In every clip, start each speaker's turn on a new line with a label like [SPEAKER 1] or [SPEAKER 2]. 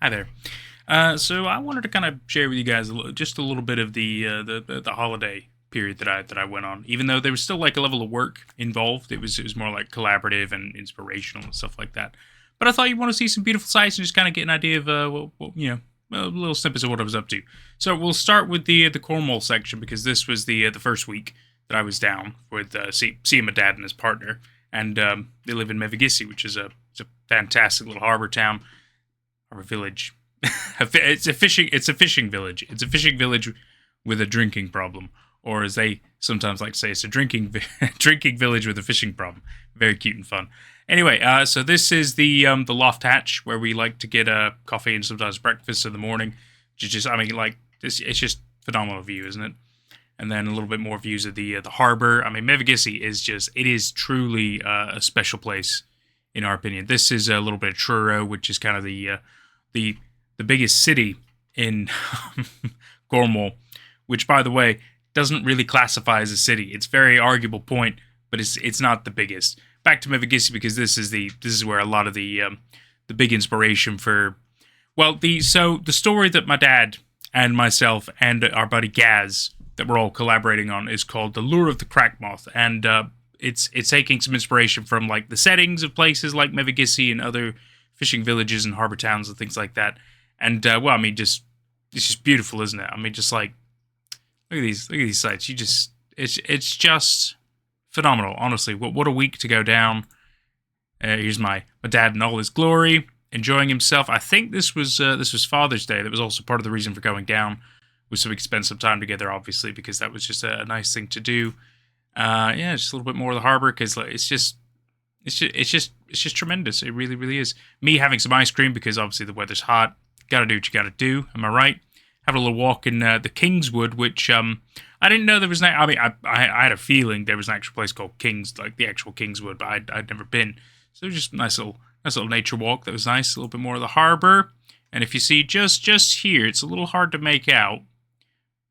[SPEAKER 1] Hi there. So I wanted to kind of share with you guys just a little bit of the holiday period that I went on. Even though there was still like a level of work involved, it was more like collaborative and inspirational and stuff like that. But I thought you want to see some beautiful sights and just kind of get an idea of little snippets of what I was up to. So we'll start with the Cornwall section because this was the first week that I was down with seeing my dad and his partner, and they live in Mevagissey, which is a fantastic little harbor town or a village. It's a fishing village. It's a fishing village with a drinking problem, or as they sometimes like to say, it's a drinking village with a fishing problem. Very cute and fun. Anyway, so this is the loft hatch where we like to get coffee and sometimes breakfast in the morning. It's just phenomenal view, isn't it? And then a little bit more views of the harbor. I mean, Mevagissey is truly a special place in our opinion. This is a little bit of Truro, which is kind of the biggest city in Cornwall, which, by the way, doesn't really classify as a city. It's a very arguable point, but it's not the biggest. Back to Mevagissey because this is where a lot of the big inspiration for the story that my dad and myself and our buddy Gaz that we're all collaborating on is called The Lure of the Crackmoth, and it's taking some inspiration from like the settings of places like Mevagissey and other fishing villages and harbor towns and things like that. And it's just beautiful, isn't it? I mean, just like look at these sites. It's just phenomenal, honestly. What a week to go down. Here's my dad in all his glory, enjoying himself. I think this was Father's Day. That was also part of the reason for going down, was so we could spend some time together, obviously, because that was just a nice thing to do. Just a little bit more of the harbor because it's just tremendous. It really, really is. Me having some ice cream because obviously the weather's hot. Gotta do what you gotta do. Am I right? Having a little walk in the Kingswood, which I didn't know there was. I had a feeling there was an actual place called Kings, like the actual Kingswood, but I'd never been. So it was just a nice little nature walk. That was nice. A little bit more of the harbor. And if you see just here, it's a little hard to make out,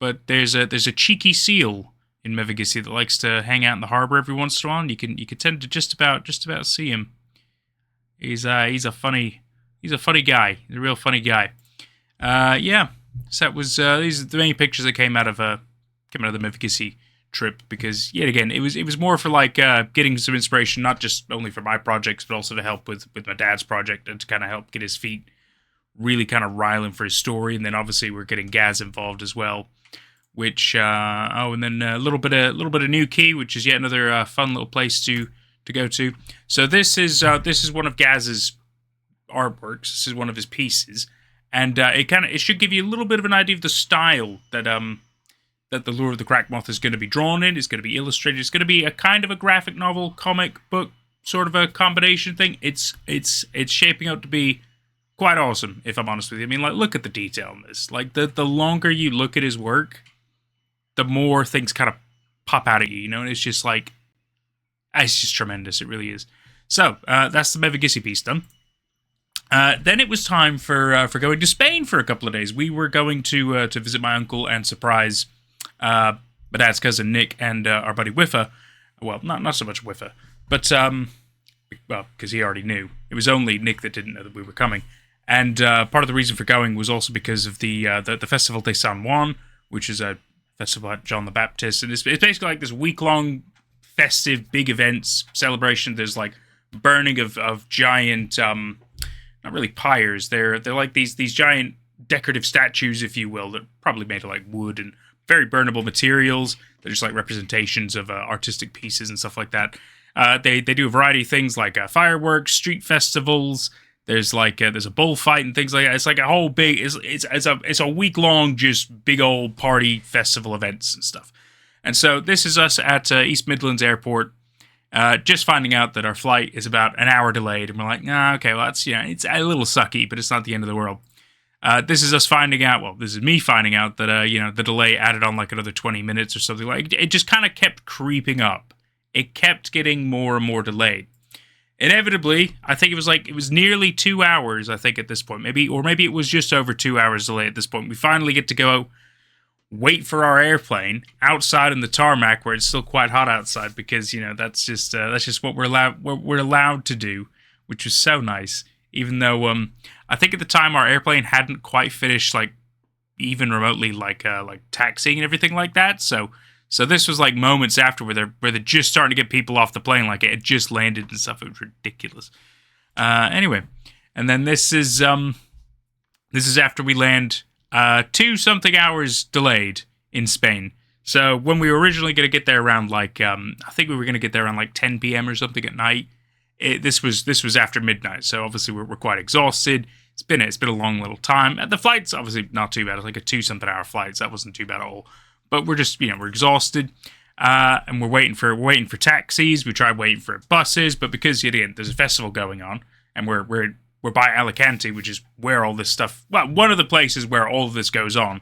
[SPEAKER 1] but there's a cheeky seal in Mevagissey that likes to hang out in the harbor every once in a while. And you can tend to just about see him. He's a funny guy. He's a real funny guy. So that was these are the many pictures that came out of the Mevagissey trip because yet again it was more for like getting some inspiration, not just only for my projects but also to help with my dad's project and to kind of help get his feet really kind of riling for his story. And then obviously we're getting Gaz involved as well, which and then a little bit of New Quay, which is yet another fun little place to go to. So this is one of Gaz's artworks. This is one of his pieces, and it should give you a little bit of an idea of the style that the Lure of the Crackmoth is going to be drawn in. It's going to be illustrated. It's going to be a kind of a graphic novel, comic book sort of a combination thing. It's shaping out to be quite awesome, if I'm honest with you. I mean, like, look at the detail on this. Like, the longer you look at his work, the more things kind of pop out at you, and it's just like, it's just tremendous. It really is. So that's the Mevagissey piece done. Then it was time for going to Spain for a couple of days. We were going to visit my uncle and surprise my dad's cousin Nick and our buddy Wiffa. Well, not so much Wiffa, but because he already knew. It was only Nick that didn't know that we were coming. And part of the reason for going was also because of the Festival de San Juan, which is a festival at John the Baptist, and it's basically like this week-long festive big events celebration. There's like burning of giant not really pyres. They're like these giant decorative statues, if you will, that are probably made of like wood and very burnable materials. They're just like representations of artistic pieces and stuff like that. They do a variety of things like fireworks, street festivals. There's a bullfight and things like that. It's like a whole big. It's a week long just big old party festival events and stuff. And so this is us at East Midlands Airport. Just finding out that our flight is about an hour delayed, and we're like, okay, well, that's, it's a little sucky, but it's not the end of the world. This is us finding out, well, this is me finding out that, the delay added on like another 20 minutes or something. Like, it just kind of kept creeping up. It kept getting more and more delayed. Inevitably, I think it was nearly 2 hours, I think, at this point. Maybe it was just over 2 hours delay at this point. We finally get to go wait for our airplane outside in the tarmac where it's still quite hot outside because that's just what we're allowed to do, which was so nice. Even though I think at the time our airplane hadn't quite finished like even remotely like taxiing and everything like that. So this was like moments after where they're just starting to get people off the plane, like it had just landed and stuff. It was ridiculous. Anyway, and then this is after we land 2 something hours delayed in Spain. So when we were originally going to get there around like I think we were going to get there around like 10 p.m. or something at night. This was after midnight, so obviously we're quite exhausted. It's been a long little time. The flight's obviously not too bad. It's like a 2 something hour flight, so that wasn't too bad at all. But we're just we're exhausted, and we're waiting for taxis. We tried waiting for buses, but because again there's a festival going on, and we're by Alicante, which is where all this stuff. Well, one of the places where all of this goes on.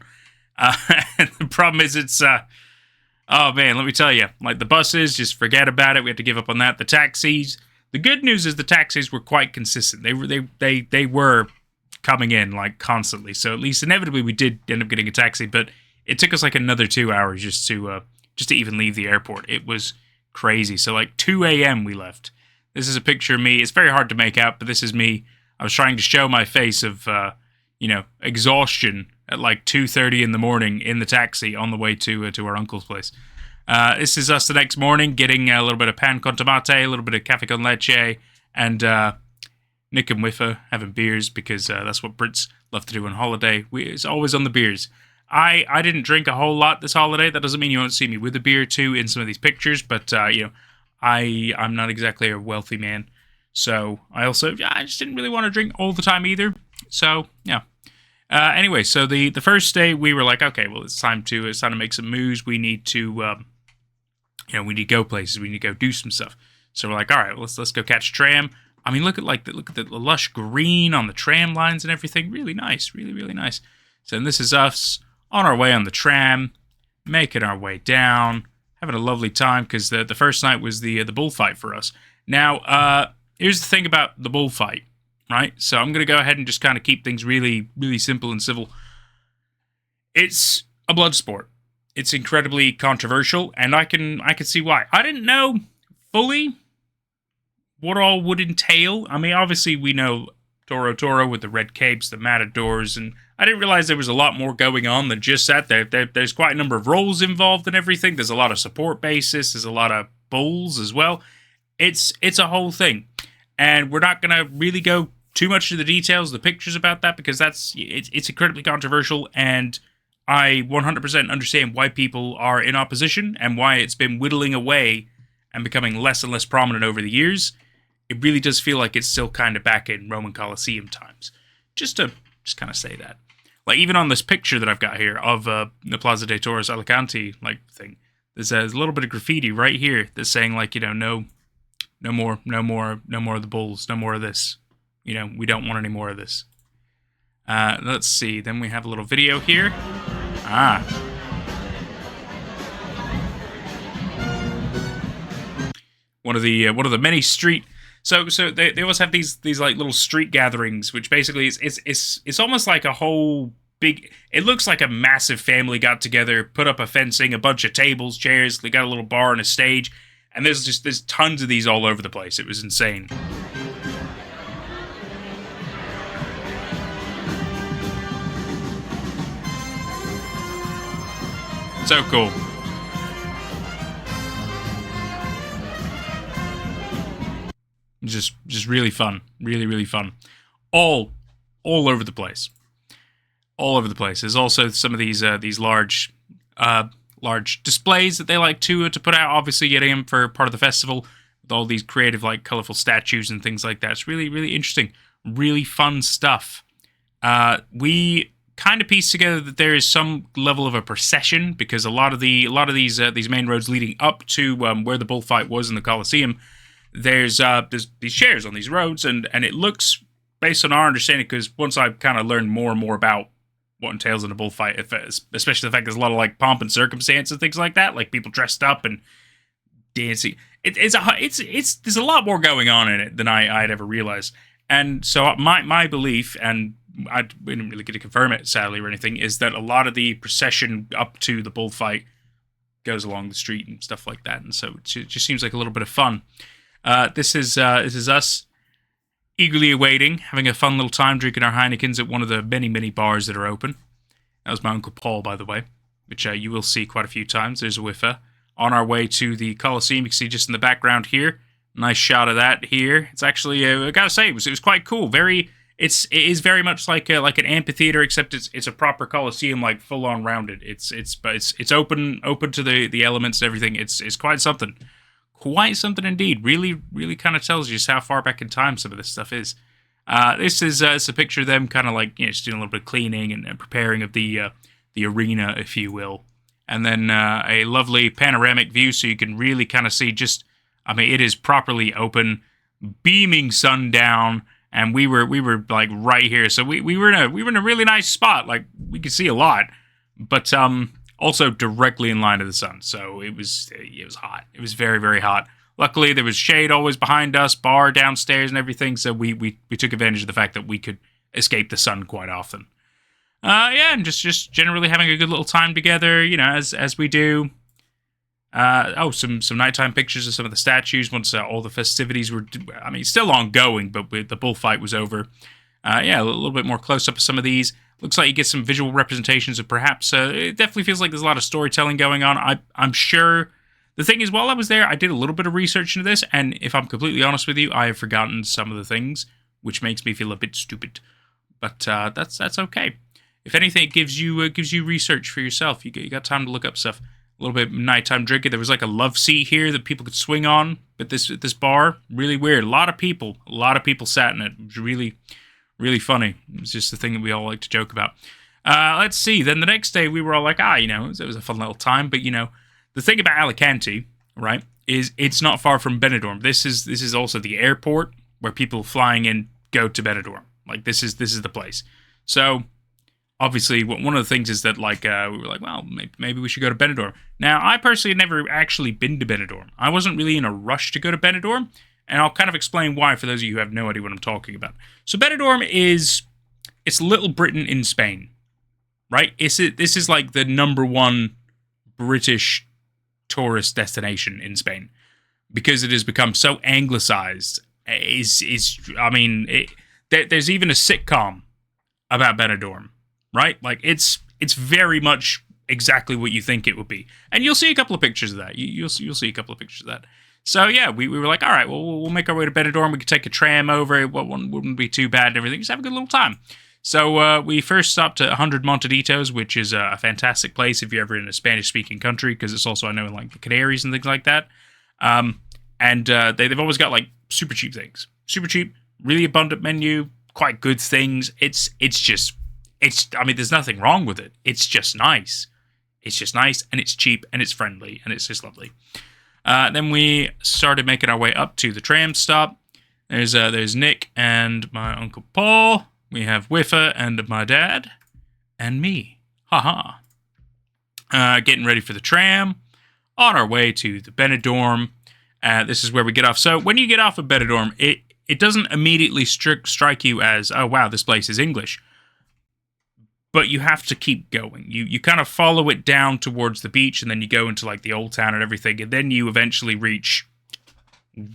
[SPEAKER 1] And the problem is it's oh man, let me tell you, like the buses, just forget about it. We had to give up on that. The taxis. The good news is the taxis were quite consistent. They were coming in like constantly. So at least inevitably we did end up getting a taxi, but it took us like another 2 hours just to even leave the airport. It was crazy. So like 2 a.m. we left. This is a picture of me. It's very hard to make out, but this is me. I was trying to show my face of exhaustion at like 2:30 in the morning in the taxi on the way to our uncle's place. This is us the next morning, getting a little bit of pan con tomate, a little bit of café con leche, and Nick and Wiffa having beers because that's what Brits love to do on holiday. It's always on the beers. I didn't drink a whole lot this holiday. That doesn't mean you won't see me with a beer too in some of these pictures, but I'm not exactly a wealthy man, so I just didn't really want to drink all the time either. So yeah. Anyway, so the first day we were like, okay, well it's time to make some moves. We need to we need to go places. We need to go do some stuff. So we're like, all right, let's go catch a tram. I mean, look at the lush green on the tram lines and everything. Really nice, really really nice. So this is us on our way on the tram, making our way down, having a lovely time because the first night was the bullfight for us. Now, here's the thing about the bullfight, right? So I'm gonna go ahead and just kind of keep things really really simple and civil. It's a blood sport. It's incredibly controversial, and I can see why. I didn't know fully what all would entail. I mean, obviously we know Toro with the red capes, the matadors, and I didn't realize there was a lot more going on than just that. There's quite a number of roles involved in everything. There's a lot of support bases. There's a lot of bulls as well. It's a whole thing, and we're not gonna really go too much into the details, the pictures about that, because it's incredibly controversial, and I 100% understand why people are in opposition and why it's been whittling away and becoming less and less prominent over the years. It really does feel like it's still kind of back in Roman Colosseum times. Just kind of say that. Like even on this picture that I've got here of the Plaza de Toros Alicante like thing, there's a little bit of graffiti right here that's saying like, no more of the bulls, no more of this. We don't want any more of this. Let's see. Then we have a little video here. One of the many street. So they always have these like little street gatherings, which basically it's almost like a whole big. It looks like a massive family got together, put up a fencing, a bunch of tables, chairs. They got a little bar and a stage, and there's tons of these all over the place. It was insane. So cool. Just really fun. Really, really fun. All over the place. All over the place. There's also some of these large displays that they like to put out, obviously getting them for part of the festival, with all these creative, like, colorful statues and things like that. It's really, really interesting. Really fun stuff. We kind of piece together that there is some level of a procession, because a lot of these main roads leading up to where the bullfight was in the Colosseum, there's these chairs on these roads, and it looks, based on our understanding, because once I kind of learned more and more about what entails in a bullfight, especially the fact there's a lot of like pomp and circumstance and things like that, like people dressed up and dancing. There's a lot more going on in it than I'd ever realized. And so my belief, and we didn't really get to confirm it, sadly, or anything, is that a lot of the procession up to the bullfight goes along the street and stuff like that. And so it just seems like a little bit of fun. This is us eagerly awaiting, having a fun little time drinking our Heinekens at one of the many, many bars that are open. That was my Uncle Paul, by the way, which you will see quite a few times. There's a whiffer. On our way to the Colosseum, you can see just in the background here. Nice shot of that here. It's actually, I gotta say, it was quite cool. It is very much like an amphitheater, except it's a proper Colosseum, like full on rounded. It's open to the elements and everything. It's quite something. Quite something indeed. Really, really kind of tells you just how far back in time some of this stuff is. This is it's a picture of them kind of like, just doing a little bit of cleaning and preparing of the arena, if you will. And then a lovely panoramic view so you can really kind of see just, it is properly open, beaming sun down, and we were like right here. So we were in a really nice spot. Like, we could see a lot, but also directly in line of the sun. So it was hot. It was very, very hot. Luckily, there was shade always behind us, bar downstairs and everything, so we took advantage of the fact that we could escape the sun quite often. And just generally having a good little time together, as we do. Some nighttime pictures of some of the statues once all the festivities were, still ongoing, but the bullfight was over. A little bit more close-up of some of these. Looks like you get some visual representations of perhaps, it definitely feels like there's a lot of storytelling going on. I'm sure. The thing is, while I was there, I did a little bit of research into this, and if I'm completely honest with you, I have forgotten some of the things, which makes me feel a bit stupid. But that's okay. If anything, it gives you research for yourself. You got time to look up stuff. A little bit of nighttime drinking. There was like a love seat here that people could swing on at this bar. Really weird. A lot of people sat in it. It was really, really funny. It was just the thing that we all like to joke about. Let's see. Then the next day we were all like, it was a fun little time. But the thing about Alicante, right, is it's not far from Benidorm. This is also the airport where people flying in go to Benidorm. Like, this is the place. So obviously, one of the things is that, like, we were like, well, maybe we should go to Benidorm. Now, I personally had never actually been to Benidorm. I wasn't really in a rush to go to Benidorm, and I'll kind of explain why for those of you who have no idea what I'm talking about. So Benidorm it's Little Britain in Spain, right? This is like the their British tourist destination in Spain because it has become so anglicized. There's even a sitcom about Benidorm. Right? Like, it's very much exactly what you think it would be. And you'll see a couple of pictures of that. You'll see a couple of pictures of that. So, yeah, we were like, all right, well, we'll make our way to Benidorm. We could take a tram over. It wouldn't be too bad and everything. Just have a good little time. So, we first stopped at 100 Montaditos, which is a fantastic place if you're ever in a Spanish-speaking country, because it's also, I know, in, like, the Canaries and things like that. They've always got, like, super cheap things. Super cheap, really abundant menu, quite good things. There's nothing wrong with it. It's just nice. It's just nice, and it's cheap, and it's friendly, and it's just lovely. Then we started making our way up to the tram stop. There's Nick and my Uncle Paul. We have Whiffer and my dad. And me. Haha. Getting ready for the tram. On our way to the Benidorm. This is where we get off. So when you get off of Benidorm, it doesn't immediately strike you as, oh, wow, this place is English. But you have to keep going. You kind of follow it down towards the beach, and then you go into, like, the old town and everything, and then you eventually reach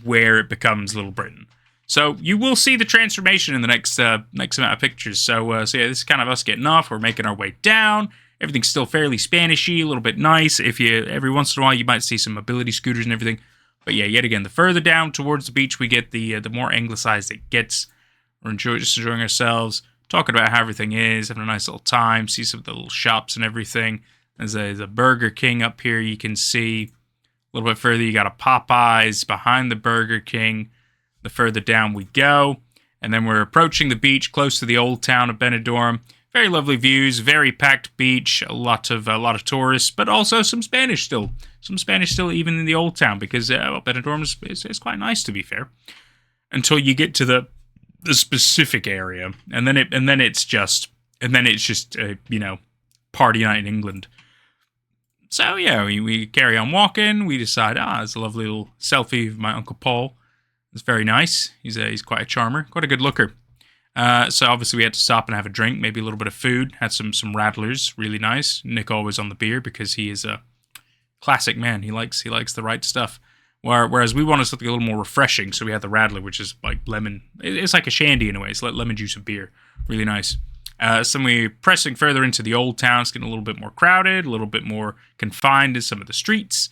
[SPEAKER 1] where it becomes Little Britain. So you will see the transformation in the next amount of pictures. So yeah, this is kind of us getting off. We're making our way down. Everything's still fairly Spanishy, a little bit nice. Every once in a while, you might see some mobility scooters and everything. But yeah, yet again, the further down towards the beach we get, the more anglicized it gets. We're just enjoying ourselves, talking about how everything is, having a nice little time, see some of the little shops and everything. There's a Burger King up here you can see. A little bit further, you got a Popeyes behind the Burger King. The further down we go. And then we're approaching the beach close to the old town of Benidorm. Very lovely views, very packed beach, a lot of tourists, but also some Spanish still. Some Spanish still even in the old town, because Benidorm is quite nice, to be fair. Until you get to the specific area, and then it's just party night in England. So yeah, we carry on walking. We decide, it's a lovely little selfie of my Uncle Paul. It's very nice. He's quite a charmer, quite a good looker. So obviously we had to stop and have a drink, maybe a little bit of food. Had some rattlers, really nice. Nick always on the beer because he is a classic man. He likes the right stuff. Whereas we wanted something a little more refreshing, so we had the Radler, which is like lemon. It's like a shandy in a way. It's like lemon juice and beer. Really nice. So we're pressing further into the old town. It's getting a little bit more crowded, a little bit more confined in some of the streets.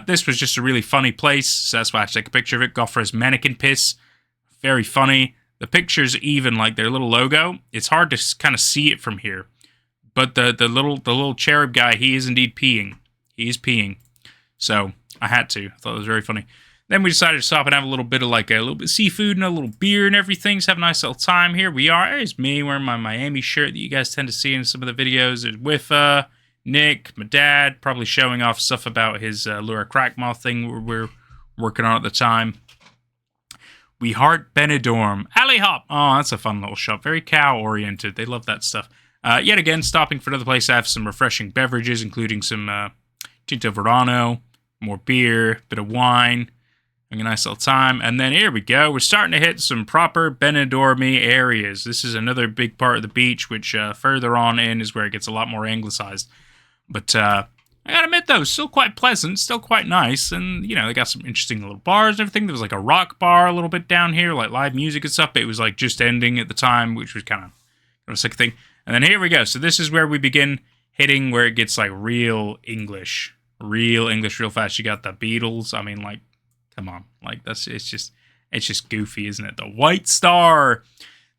[SPEAKER 1] This was just a really funny place, so that's why I had to take a picture of it. Goffer's mannequin piss. Very funny. The picture's even like their little logo. It's hard to kind of see it from here. But the little cherub guy, he is indeed peeing. He is peeing. So I had to. I thought it was very funny. Then we decided to stop and have a little bit of seafood and a little beer and everything. Just have a nice little time here. We are. There's me wearing my Miami shirt that you guys tend to see in some of the videos. There's with Nick, my dad, probably showing off stuff about his lure crack moth thing we're working on at the time. We heart Benidorm. Alley Hop. Oh, that's a fun little shop. Very cow-oriented. They love that stuff. Yet again, stopping for another place to have some refreshing beverages, including some Tinto Verano, more beer, bit of wine, having a nice little time. And then here we go. We're starting to hit some proper Benidorm-y areas. This is another big part of the beach, which further on in is where it gets a lot more anglicized. But I gotta admit, though, still quite pleasant, still quite nice. And, you know, they got some interesting little bars and everything. There was like a rock bar a little bit down here, like live music and stuff. But it was like just ending at the time, which was kind of a sick thing. And then here we go. So this is where we begin hitting where it gets like real English real fast. You got the Beatles. I mean, like, come on, like it's just goofy, isn't it? The White Star.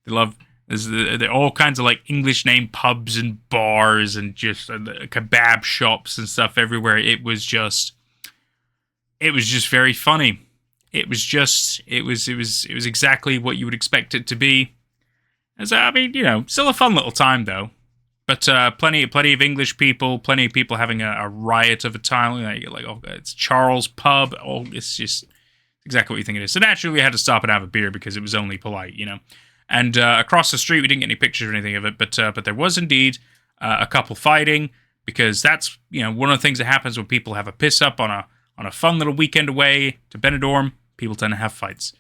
[SPEAKER 1] They love. There are all kinds of like English name pubs and bars and just kebab shops and stuff everywhere. It was just very funny. It was exactly what you would expect it to be. As I mean, you know, still a fun little time though. But plenty of English people, plenty of people having a riot of a time. Like oh, it's Charles Pub. Oh, it's just exactly what you think it is. So naturally, we had to stop and have a beer because it was only polite, you know. And across the street, we didn't get any pictures or anything of it, but there was indeed a couple fighting because that's, you know, one of the things that happens when people have a piss up on a fun little weekend away to Benidorm. People tend to have fights.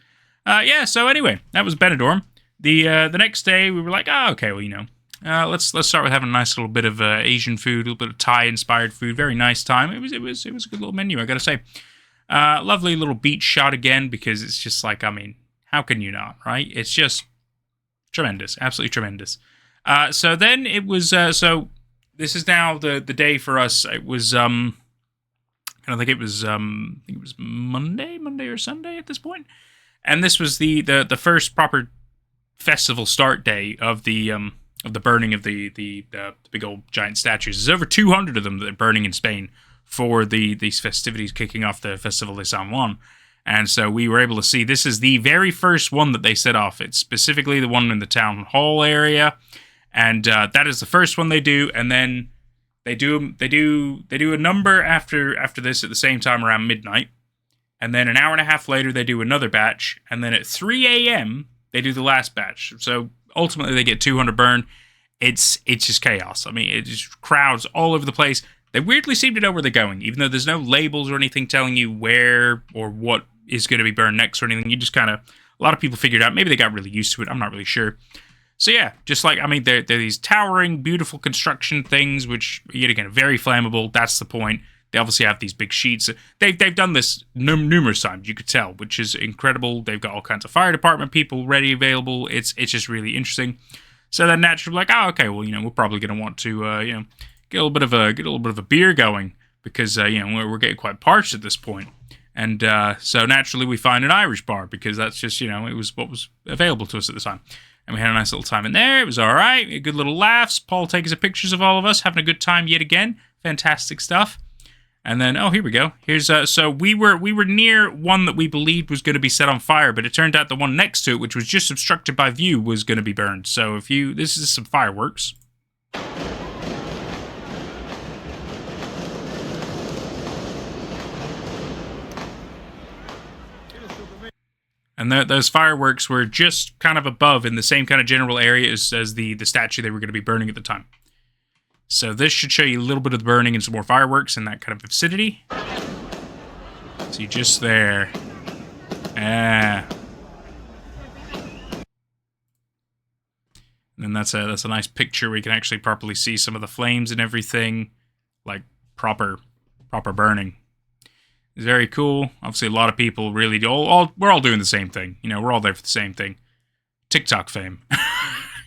[SPEAKER 1] Yeah. So anyway, that was Benidorm. The next day, we were like, oh, okay, well, you know. Let's start with having a nice little bit of Asian food, a little bit of Thai-inspired food. Very nice time. It was a good little menu, I gotta say. Lovely little beach shot again because it's just like, I mean, how can you not, right? It's just tremendous, absolutely tremendous. So then it was. So this is now the day for us. It was. I think it was Monday or Sunday at this point, and this was the first proper festival start day of the burning of the big old giant statues. There's over 200 of them that are burning in Spain for these festivities kicking off the Festival de San Juan. And so we were able to see this is the very first one that they set off. It's specifically the one in the town hall area, and that is the first one they do. And then they do a number after this at the same time around midnight, and then an hour and a half later they do another batch, and then at 3 a.m. they do the last batch. So ultimately, they get 200 burned. It's just chaos. I mean, it just crowds all over the place. They weirdly seem to know where they're going, even though there's no labels or anything telling you where or what is going to be burned next or anything. You just kind of, a lot of people figured out. Maybe they got really used to it. I'm not really sure. So yeah, just like, I mean, they're these towering, beautiful construction things, which, yet again, very flammable. That's the point. They obviously have these big sheets. They've done this numerous times, you could tell, which is incredible. They've got all kinds of fire department people ready, available. It's just really interesting. So then naturally, like, oh, okay, well, you know, we're probably going to want to, you know, get a little bit of a beer going because, you know, we're getting quite parched at this point. And so naturally, we find an Irish bar because that's just, you know, it was what was available to us at the time. And we had a nice little time in there. It was all right. We had good little laughs. Paul takes some pictures of all of us having a good time yet again. Fantastic stuff. And then, oh, here we go. Here's so we were near one that we believed was going to be set on fire, but it turned out the one next to it, which was just obstructed by view, was going to be burned. So this is some fireworks. And those fireworks were just kind of above in the same kind of general area as the statue they were going to be burning at the time. So this should show you a little bit of the burning and some more fireworks in that kind of vicinity. See, just there. And then that's a nice picture where you can actually properly see some of the flames and everything, like proper burning. It's very cool. Obviously, a lot of people really do. We're all doing the same thing. You know, we're all there for the same thing. TikTok fame.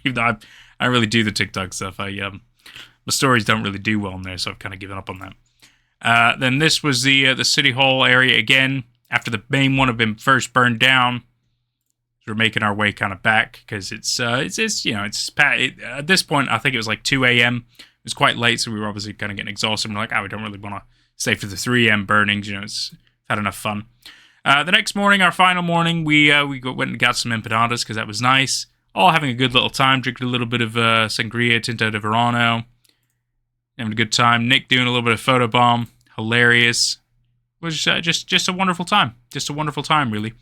[SPEAKER 1] Even though I really do the TikTok stuff. My stories don't really do well in there, so I've kind of given up on that. Then this was the City Hall area again. After the main one had been first burned down, we're making our way kind of back because it's at this point I think it was like 2 a.m. It was quite late, so we were obviously kind of getting exhausted. We're like, we don't really want to stay for the 3 a.m. burnings. You know, it's had enough fun. The next morning, our final morning, we went and got some empanadas because that was nice. All having a good little time, drinking a little bit of sangria, tinto de verano, having a good time. Nick doing a little bit of photobomb, hilarious. It was just a wonderful time, really.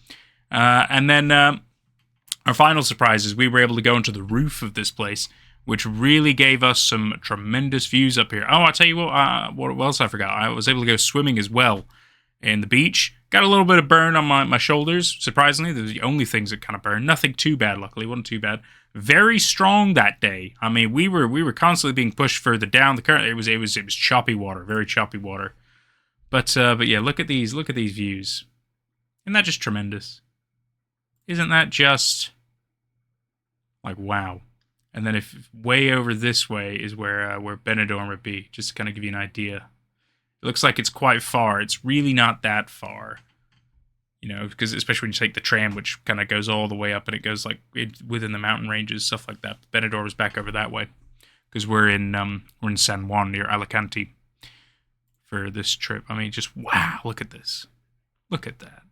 [SPEAKER 1] And then our final surprise is we were able to go into the roof of this place, which really gave us some tremendous views up here. Oh, I'll tell you what else I forgot. I was able to go swimming as well in the beach. Got a little bit of burn on my shoulders, surprisingly. Those are the only things that kind of burn. Nothing too bad, luckily. Wasn't too bad. Very strong that day. I mean, we were constantly being pushed further down. The current, it was choppy water, very choppy water. But yeah, look at these views. Isn't that just tremendous? Isn't that just like wow? And then if way over this way is where Benidorm would be, just to kind of give you an idea. It looks like it's quite far. It's really not that far, you know, because especially when you take the tram, which kind of goes all the way up and it goes like within the mountain ranges, stuff like that. Benidorm is back over that way because we're in San Juan near Alicante for this trip. I mean, just wow! Look at this. Look at that.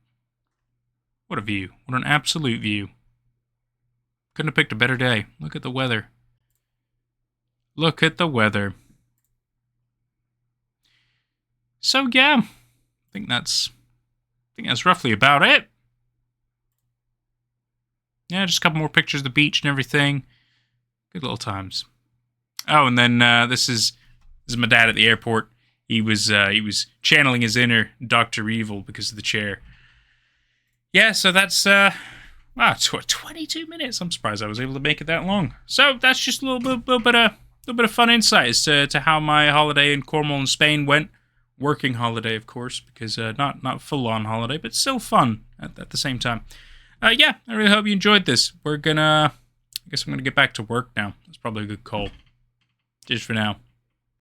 [SPEAKER 1] What a view! What an absolute view! Couldn't have picked a better day. Look at the weather. Look at the weather. So yeah, I think that's roughly about it. Yeah, just a couple more pictures of the beach and everything. Good little times. Oh, and then this is my dad at the airport. He was channeling his inner Dr. Evil because of the chair. Yeah, so that's 22 minutes. I'm surprised I was able to make it that long. So that's just a little bit of fun insight as to how my holiday in Cornwall and Spain went. Working holiday, of course, because not full on holiday, but still fun at the same time. Yeah, I really hope you enjoyed this. I guess I'm gonna get back to work now. That's probably a good call. Just for now.